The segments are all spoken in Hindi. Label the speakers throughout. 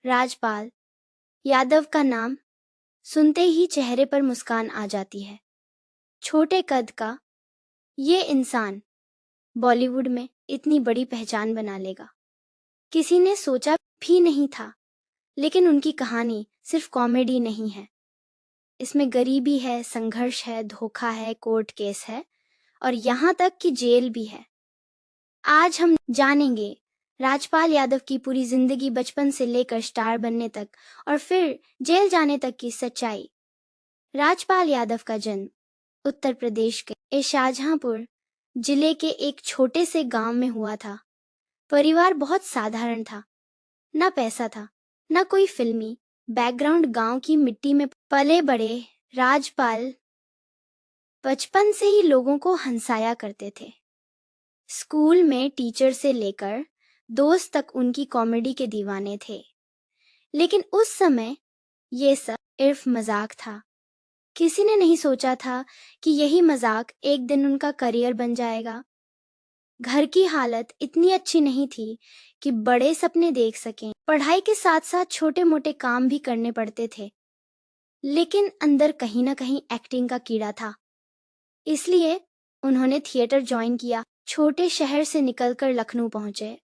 Speaker 1: राजपाल यादव का नाम सुनते ही चेहरे पर मुस्कान आ जाती है। छोटे कद का ये इंसान बॉलीवुड में इतनी बड़ी पहचान बना लेगा, किसी ने सोचा भी नहीं था। लेकिन उनकी कहानी सिर्फ कॉमेडी नहीं है, इसमें गरीबी है, संघर्ष है, धोखा है, कोर्ट केस है और यहाँ तक कि जेल भी है। आज हम जानेंगे राजपाल यादव की पूरी जिंदगी, बचपन से लेकर स्टार बनने तक और फिर जेल जाने तक की सच्चाई। राजपाल यादव का जन्म उत्तर प्रदेश के शाहजहांपुर जिले के एक छोटे से गांव में हुआ था। परिवार बहुत साधारण था, ना पैसा था, ना कोई फिल्मी बैकग्राउंड। गांव की मिट्टी में पले बड़े राजपाल बचपन से ही लोगों को हंसाया करते थे। स्कूल में टीचर से लेकर दोस्त तक उनकी कॉमेडी के दीवाने थे। लेकिन उस समय ये सब सिर्फ मजाक था। किसी ने नहीं सोचा था कि यही मजाक एक दिन उनका करियर बन जाएगा। घर की हालत इतनी अच्छी नहीं थी कि बड़े सपने देख सकें। पढ़ाई के साथ साथ छोटे मोटे काम भी करने पड़ते थे। लेकिन अंदर कहीं ना कहीं एक्टिंग का कीड़ा था, इसलिए उन्होंने थिएटर ज्वाइन किया। छोटे शहर से निकलकर लखनऊ पहुंचे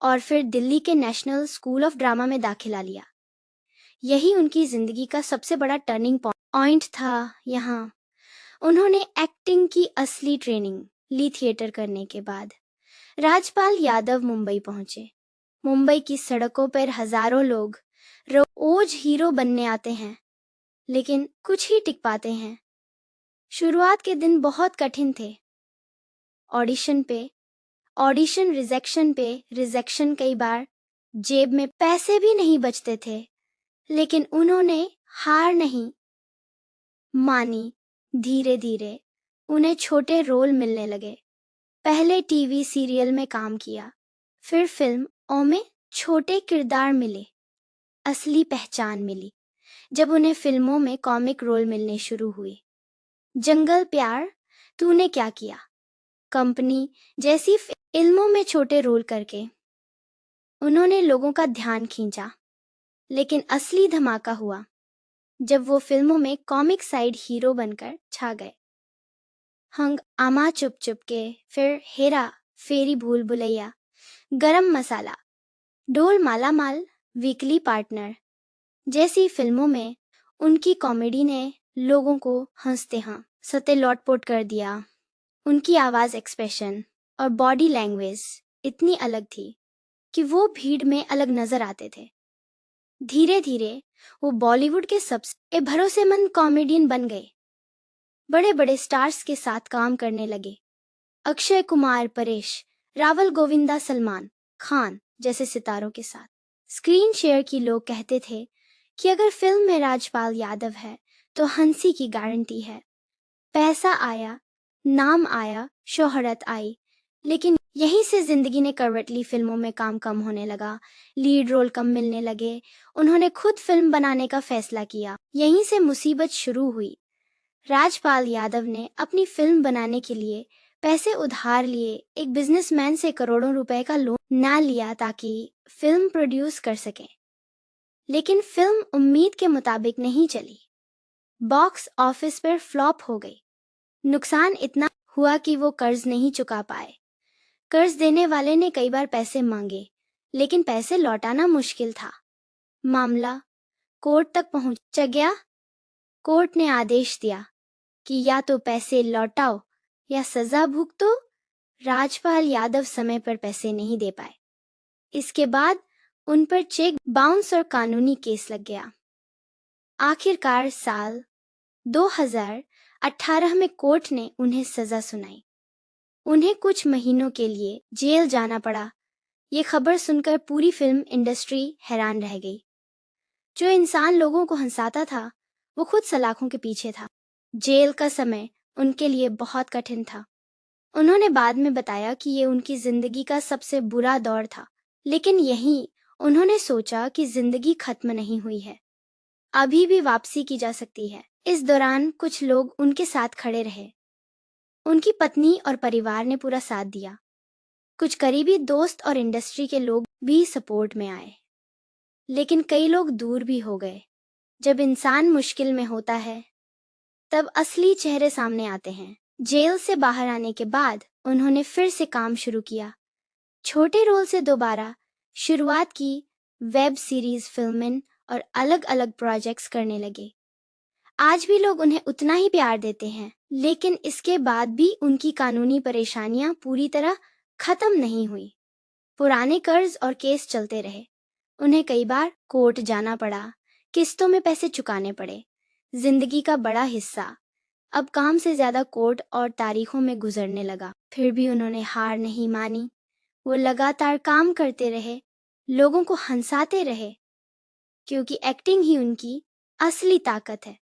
Speaker 1: और फिर दिल्ली के नेशनल स्कूल ऑफ ड्रामा में दाखिला लिया। यही उनकी जिंदगी का सबसे बड़ा टर्निंग पॉइंट था। यहाँ उन्होंने एक्टिंग की असली ट्रेनिंग ली। थिएटर करने के बाद राजपाल यादव मुंबई पहुंचे। मुंबई की सड़कों पर हजारों लोग रोज हीरो बनने आते हैं, लेकिन कुछ ही टिक पाते हैं। शुरुआत के दिन बहुत कठिन थे। ऑडिशन रिजेक्शन पे रिजेक्शन, कई बार जेब में पैसे भी नहीं बचते थे। लेकिन उन्होंने हार नहीं मानी। धीरे धीरे उन्हें छोटे रोल मिलने लगे। पहले टीवी सीरियल में काम किया, फिर फिल्मों में छोटे किरदार मिले। असली पहचान मिली जब उन्हें फिल्मों में कॉमिक रोल मिलने शुरू हुए। जंगल प्यार, तूने क्या किया, कंपनी जैसी फिल्मों में छोटे रोल करके उन्होंने लोगों का ध्यान खींचा। लेकिन असली धमाका हुआ जब वो फिल्मों में कॉमिक साइड हीरो बनकर छा गए। हंगामा, चुप चुप के, फिर हेरा फेरी, भूल भुलैया, गरम मसाला, ढोल माला माल, वीकली पार्टनर जैसी फिल्मों में उनकी कॉमेडी ने लोगों को हंसते लौटपोट कर दिया। उनकी आवाज, एक्सप्रेशन और बॉडी लैंग्वेज इतनी अलग थी कि वो भीड़ में अलग नजर आते थे। धीरे धीरे वो बॉलीवुड के सबसे भरोसेमंद कॉमेडियन बन गए। बड़े बड़े स्टार्स के साथ काम करने लगे। अक्षय कुमार, परेश रावल, गोविंदा, सलमान खान जैसे सितारों के साथ स्क्रीन शेयर की। लोग कहते थे कि अगर फिल्म में राजपाल यादव है तो हंसी की गारंटी है। पैसा आया, नाम आया, शोहरत आई। लेकिन यहीं से जिंदगी ने करवट ली। फिल्मों में काम कम होने लगा, लीड रोल कम मिलने लगे। उन्होंने खुद फिल्म बनाने का फैसला किया। यहीं से मुसीबत शुरू हुई। राजपाल यादव ने अपनी फिल्म बनाने के लिए पैसे उधार लिए। एक बिजनेसमैन से करोड़ों रुपए का लोन ना लिया ताकि फिल्म प्रोड्यूस कर सके। लेकिन फिल्म उम्मीद के मुताबिक नहीं चली। बॉक्स ऑफिस पर फ्लॉप हो गई। नुकसान इतना हुआ कि वो कर्ज नहीं चुका पाए। कर्ज देने वाले ने कई बार पैसे मांगे, लेकिन पैसे लौटाना मुश्किल था। मामला कोर्ट तक पहुंच गया। कोर्ट ने आदेश दिया कि या तो पैसे लौटाओ या सजा भुगतो। राजपाल यादव समय पर पैसे नहीं दे पाए। इसके बाद उन पर चेक बाउंस और कानूनी केस लग गया। आखिरकार साल 2018 में कोर्ट ने उन्हें सजा सुनाई। उन्हें कुछ महीनों के लिए जेल जाना पड़ा। ये खबर सुनकर पूरी फिल्म इंडस्ट्री हैरान रह गई। जो इंसान लोगों को हंसाता था वो खुद सलाखों के पीछे था। जेल का समय उनके लिए बहुत कठिन था। उन्होंने बाद में बताया कि ये उनकी जिंदगी का सबसे बुरा दौर था। लेकिन यहीं उन्होंने सोचा कि जिंदगी खत्म नहीं हुई है, अभी भी वापसी की जा सकती है। इस दौरान कुछ लोग उनके साथ खड़े रहे। उनकी पत्नी और परिवार ने पूरा साथ दिया। कुछ करीबी दोस्त और इंडस्ट्री के लोग भी सपोर्ट में आए। लेकिन कई लोग दूर भी हो गए। जब इंसान मुश्किल में होता है तब असली चेहरे सामने आते हैं। जेल से बाहर आने के बाद उन्होंने फिर से काम शुरू किया। छोटे रोल से दोबारा शुरुआत की, वेब सीरीज, फिल्में और अलग अलग प्रोजेक्ट्स करने लगे। आज भी लोग उन्हें उतना ही प्यार देते हैं, लेकिन इसके बाद भी उनकी कानूनी परेशानियां पूरी तरह खत्म नहीं हुई। पुराने कर्ज और केस चलते रहे। उन्हें कई बार कोर्ट जाना पड़ा, किस्तों में पैसे चुकाने पड़े। जिंदगी का बड़ा हिस्सा अब काम से ज्यादा कोर्ट और तारीखों में गुजरने लगा। फिर भी उन्होंने हार नहीं मानी। वो लगातार काम करते रहे, लोगों को हंसाते रहे, क्योंकि एक्टिंग ही उनकी असली ताकत है।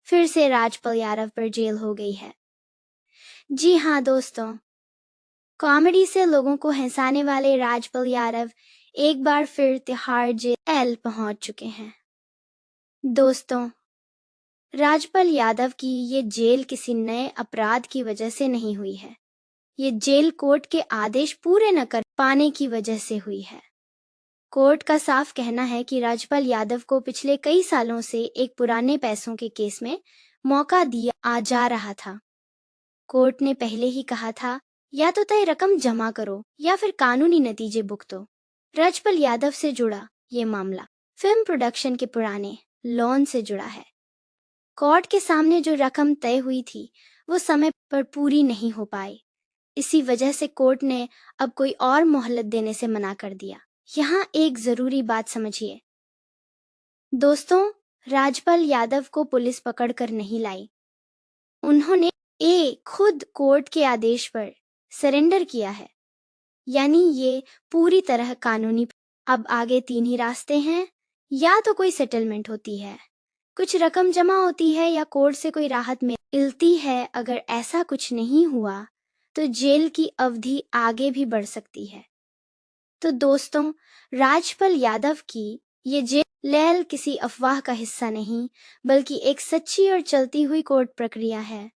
Speaker 1: फिर से राजपाल यादव पर जेल हो गई है। जी हाँ दोस्तों, कॉमेडी से लोगों को हंसाने वाले राजपाल यादव एक बार फिर तिहाड़ जेल पहुंच चुके हैं। दोस्तों, राजपाल यादव की ये जेल किसी नए अपराध की वजह से नहीं हुई है। ये जेल कोर्ट के आदेश पूरे न कर पाने की वजह से हुई है। कोर्ट का साफ कहना है कि राजपाल यादव को पिछले कई सालों से एक पुराने पैसों के केस में मौका दिया जा रहा था। कोर्ट ने पहले ही कहा था, या तो तय रकम जमा करो या फिर कानूनी नतीजे भुगतो। राजपाल यादव से जुड़ा ये मामला फिल्म प्रोडक्शन के पुराने लोन से जुड़ा है। कोर्ट के सामने जो रकम तय हुई थी वो समय पर पूरी नहीं हो पाई। इसी वजह से कोर्ट ने अब कोई और मोहलत देने से मना कर दिया। यहाँ एक जरूरी बात समझिए दोस्तों, राजपाल यादव को पुलिस पकड़ कर नहीं लाई। उन्होंने खुद कोर्ट के आदेश पर सरेंडर किया है, यानी ये पूरी तरह कानूनी। अब आगे तीन ही रास्ते हैं, या तो कोई सेटलमेंट होती है, कुछ रकम जमा होती है, या कोर्ट से कोई राहत मिलती है। अगर ऐसा कुछ नहीं हुआ तो जेल की अवधि आगे भी बढ़ सकती है। तो दोस्तों, राजपाल यादव की ये जेल किसी अफवाह का हिस्सा नहीं, बल्कि एक सच्ची और चलती हुई कोर्ट प्रक्रिया है।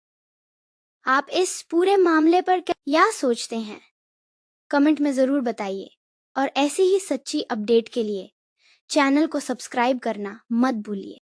Speaker 1: आप इस पूरे मामले पर क्या सोचते हैं? कमेंट में जरूर बताइए, और ऐसी ही सच्ची अपडेट के लिए चैनल को सब्सक्राइब करना मत भूलिए।